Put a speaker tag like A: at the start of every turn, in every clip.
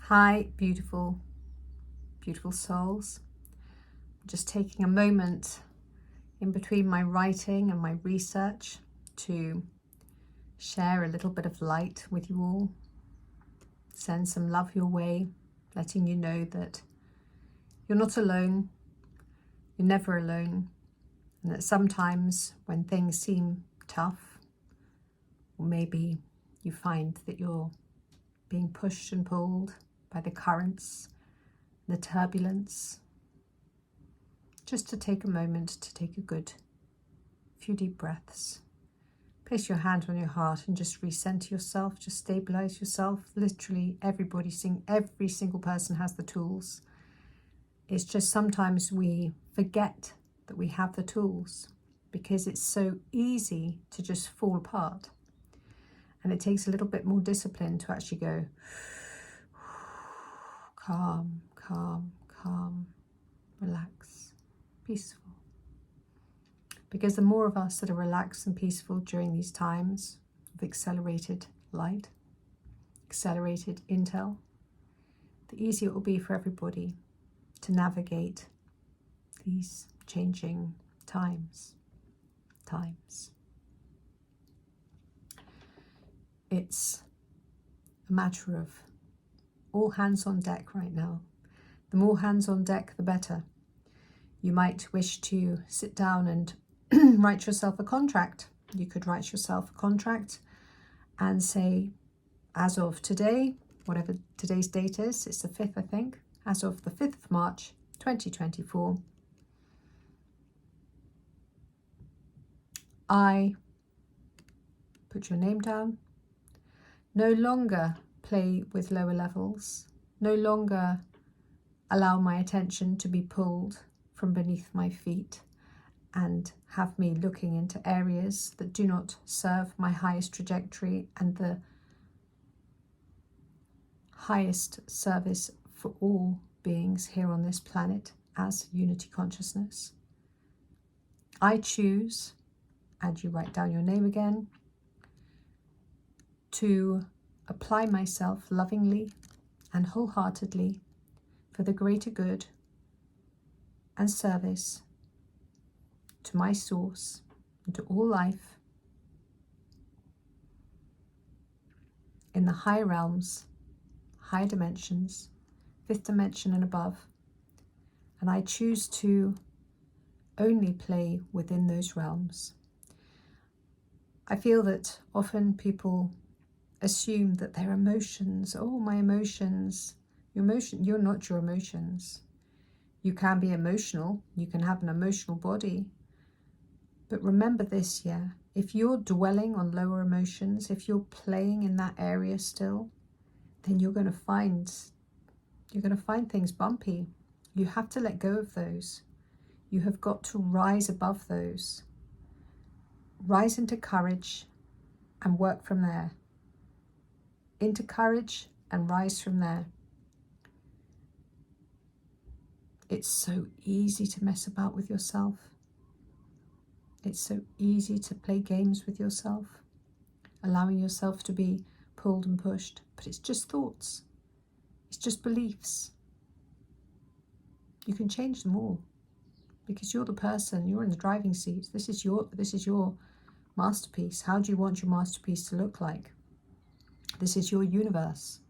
A: Hi, beautiful, beautiful souls. Just taking a moment in between my writing and my research to share a little bit of light with you all. Send some love your way, letting you know that you're not alone, you're never alone, and that sometimes when things seem tough, or maybe you find that you're being pushed and pulled by the currents, the turbulence, just to take a moment to take a good few deep breaths. Place your hand on your heart and just recenter yourself, just stabilize yourself. Literally every single person has the tools. It's just sometimes we forget that we have the tools because it's so easy to just fall apart. And it takes a little bit more discipline to actually go calm, calm, calm, relax, peaceful. Because the more of us that are relaxed and peaceful during these times of accelerated light, accelerated intel, the easier it will be for everybody to navigate these changing times. It's a matter of all hands on deck right now. The more hands on deck, the better. You might wish to sit down and write yourself a contract. You could write yourself a contract and say, as of today, whatever today's date is, it's the 5th, I think, as of the 5th of March, 2024, I put your name down, no longer play with lower levels, no longer allow my attention to be pulled from beneath my feet and have me looking into areas that do not serve my highest trajectory and the highest service for all beings here on this planet as unity consciousness. I choose, and you write down your name again, to apply myself lovingly and wholeheartedly for the greater good and service to my source and to all life in the higher realms, higher dimensions, 5th dimension and above. And I choose to only play within those realms. I feel that often people assume that their emotions, oh, my emotions, you're not your emotions. You can be emotional, you can have an emotional body. But remember this, if you're dwelling on lower emotions, if you're playing in that area still, then you're going to find things bumpy. You have to let go of those. You have got to rise above those. Rise into courage and work from there. Into courage and rise from there. It's so easy to mess about with yourself. It's so easy to play games with yourself, allowing yourself to be pulled and pushed. But it's just thoughts. It's just beliefs. You can change them all because you're the person, you're in the driving seat. This is your masterpiece. How do you want your masterpiece to look like? This is your universe.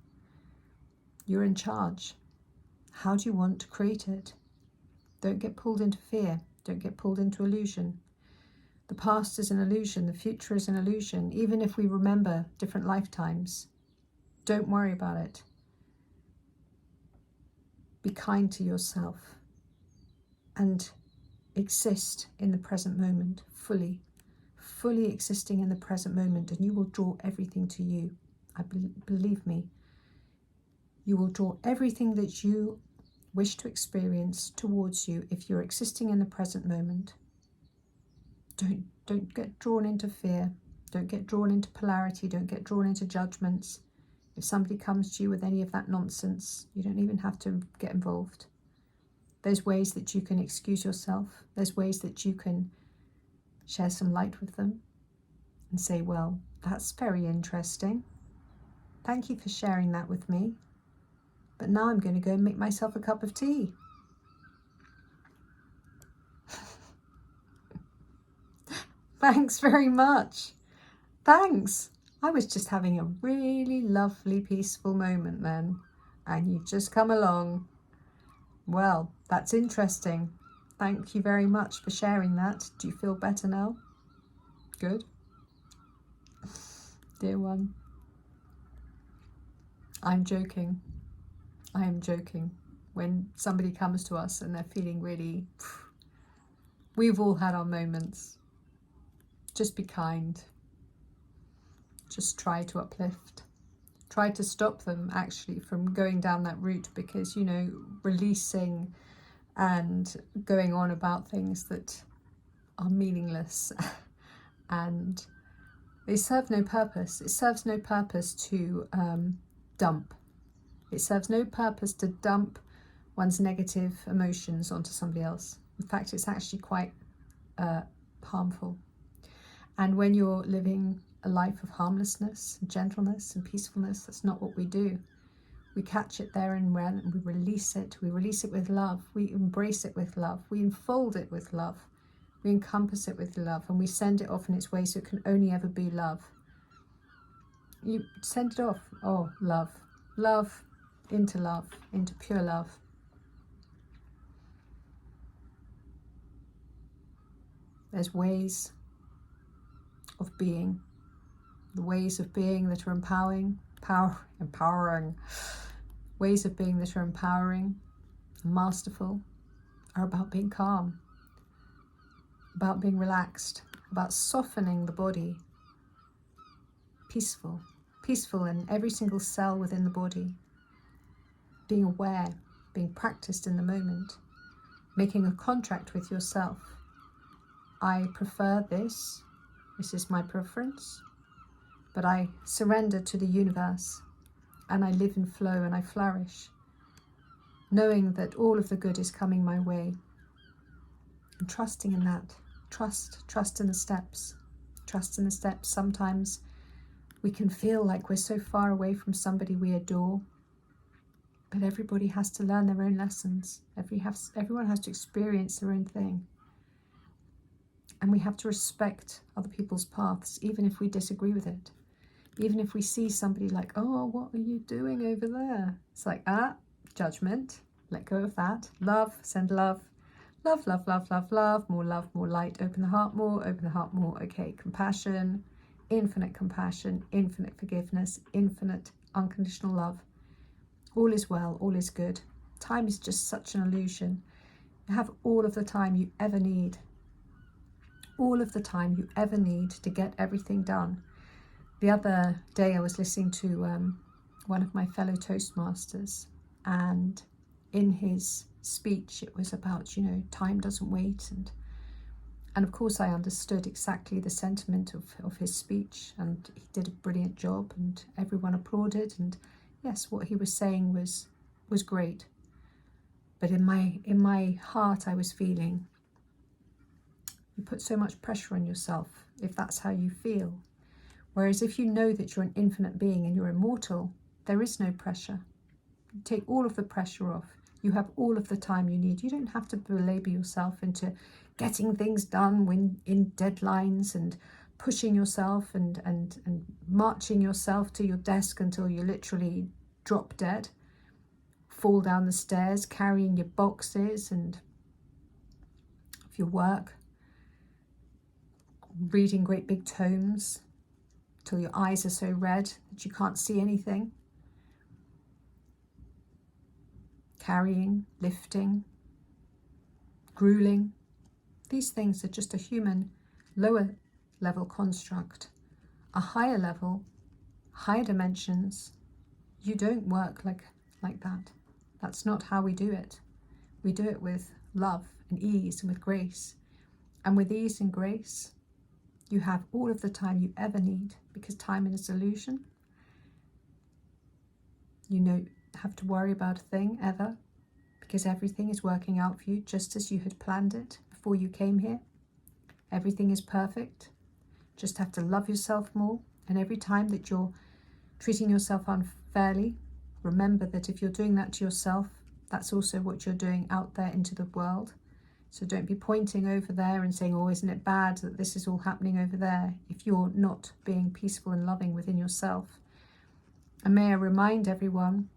A: You're in charge. How do you want to create it? Don't get pulled into fear. Don't get pulled into illusion. The past is an illusion. The future is an illusion. Even if we remember different lifetimes, don't worry about it. Be kind to yourself and exist in the present moment fully existing in the present moment, and you will draw everything to you. Believe me, you will draw everything that you wish to experience towards you if you're existing in the present moment. Don't get drawn into fear. Don't get drawn into polarity. Don't get drawn into judgments. If somebody comes to you with any of that nonsense, you don't even have to get involved. There's ways that you can excuse yourself. There's ways that you can share some light with them and say, well, that's very interesting. Thank you for sharing that with me. But now I'm going to go and make myself a cup of tea. Thanks very much. Thanks. I was just having a really lovely, peaceful moment then, and you've just come along. Well, that's interesting. Thank you very much for sharing that. Do you feel better now? Good. Dear one. I'm joking. I am joking. When somebody comes to us and they're feeling really... We've all had our moments. Just be kind. Just try to uplift. Try to stop them actually from going down that route, because, you know, releasing and going on about things that are meaningless and they serve no purpose. It serves no purpose to dump. It serves no purpose to dump one's negative emotions onto somebody else. In fact, it's actually quite harmful. And when you're living a life of harmlessness, gentleness and peacefulness, that's not what we do. We catch it there and when, and we release it. We release it with love. We embrace it with love. We enfold it with love. We encompass it with love, and we send it off in its way so it can only ever be love. You send it off. Oh, love. Love into pure love. There's ways of being. The ways of being that are empowering. Ways of being that are empowering and masterful are about being calm, about being relaxed, about softening the body. Peaceful in every single cell within the body. Being aware, being practiced in the moment, making a contract with yourself. I prefer this. This is my preference. But I surrender to the universe, and I live in flow and I flourish, knowing that all of the good is coming my way, and trusting in that. Trust in the steps. Trust in the steps. Sometimes we can feel like we're so far away from somebody we adore, but everybody has to learn their own lessons. Everyone has to experience their own thing. And we have to respect other people's paths, even if we disagree with it. Even if we see somebody like, oh, what are you doing over there? It's like, judgment. Let go of that. Love, send love. Love, love, love, love, love. More love, more light. Open the heart more, open the heart more. Okay, compassion, infinite forgiveness, infinite unconditional love. All is well, all is good. Time is just such an illusion. You have all of the time you ever need. All of the time you ever need to get everything done. The other day I was listening to one of my fellow Toastmasters, and in his speech it was about, you know, time doesn't wait, and of course I understood exactly the sentiment of his speech, and he did a brilliant job and everyone applauded, and yes, what he was saying was great. But in my heart I was feeling, you put so much pressure on yourself if that's how you feel. Whereas if you know that you're an infinite being and you're immortal, there is no pressure. You take all of the pressure off. You have all of the time you need. You don't have to belabor yourself into getting things done when in deadlines and pushing yourself and marching yourself to your desk until you literally drop dead, fall down the stairs carrying your boxes and of your work, reading great big tomes till your eyes are so red that you can't see anything. Carrying, lifting, grueling. These things are just a human, lower level construct. A higher level, higher dimensions, you don't work like that. That's not how we do it. We do it with love and ease and with grace. And with ease and grace, you have all of the time you ever need, because time is an illusion. You don't have to worry about a thing ever, because everything is working out for you just as you had planned it before you came here. Everything is perfect. Just have to love yourself more, and every time that you're treating yourself unfairly, remember that if you're doing that to yourself, that's also what you're doing out there into the world. So don't be pointing over there and saying, oh, isn't it bad that this is all happening over there, if you're not being peaceful and loving within yourself. And may I remind everyone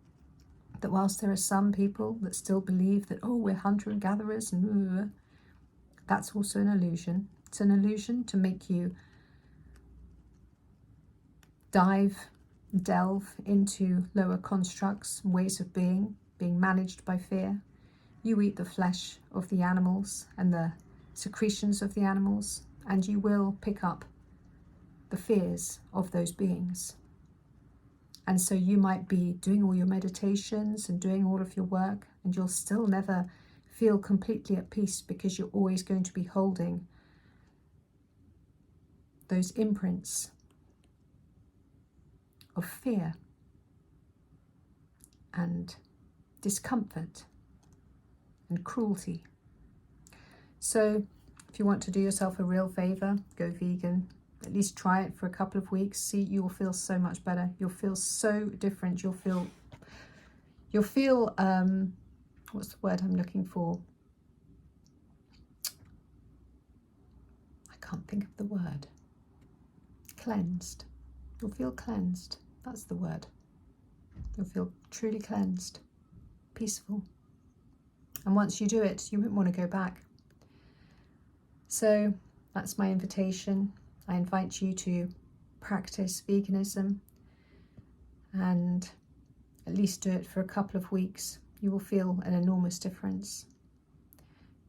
A: that whilst there are some people that still believe that, oh, we're hunter and gatherers, and that's also an illusion. It's an illusion to make you delve into lower constructs, ways of being managed by fear. You eat the flesh of the animals and the secretions of the animals, and you will pick up the fears of those beings. And so you might be doing all your meditations and doing all of your work, and you'll still never feel completely at peace, because you're always going to be holding those imprints of fear and discomfort and cruelty. So if you want to do yourself a real favor, go vegan. At least try it for a couple of weeks. See, you will feel so much better. You'll feel so different. You'll feel what's the word I'm looking for? I can't think of the word. Cleansed. You'll feel cleansed. That's the word. You'll feel truly cleansed, peaceful. And once you do it, you won't want to go back. So that's my invitation. I invite you to practice veganism and at least do it for a couple of weeks. You will feel an enormous difference.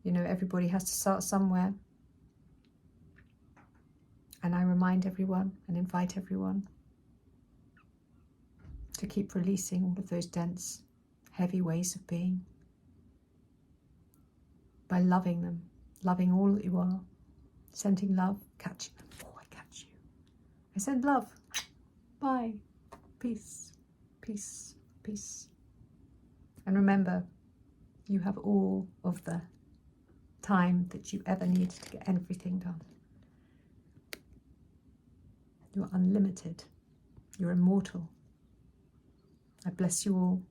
A: You know, everybody has to start somewhere. And I remind everyone and invite everyone to keep releasing all of those dense, heavy ways of being by loving them, loving all that you are, sending love, catching them. Oh, I catch you. I send love. Bye. Peace, peace, peace. And remember, you have all of the time that you ever need to get everything done. You're unlimited. You're immortal. I bless you all.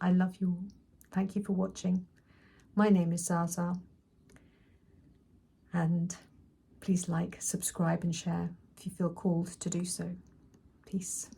A: I love you all. Thank you for watching. My name is ZsaZsa. And please like, subscribe and share if you feel called to do so. Peace.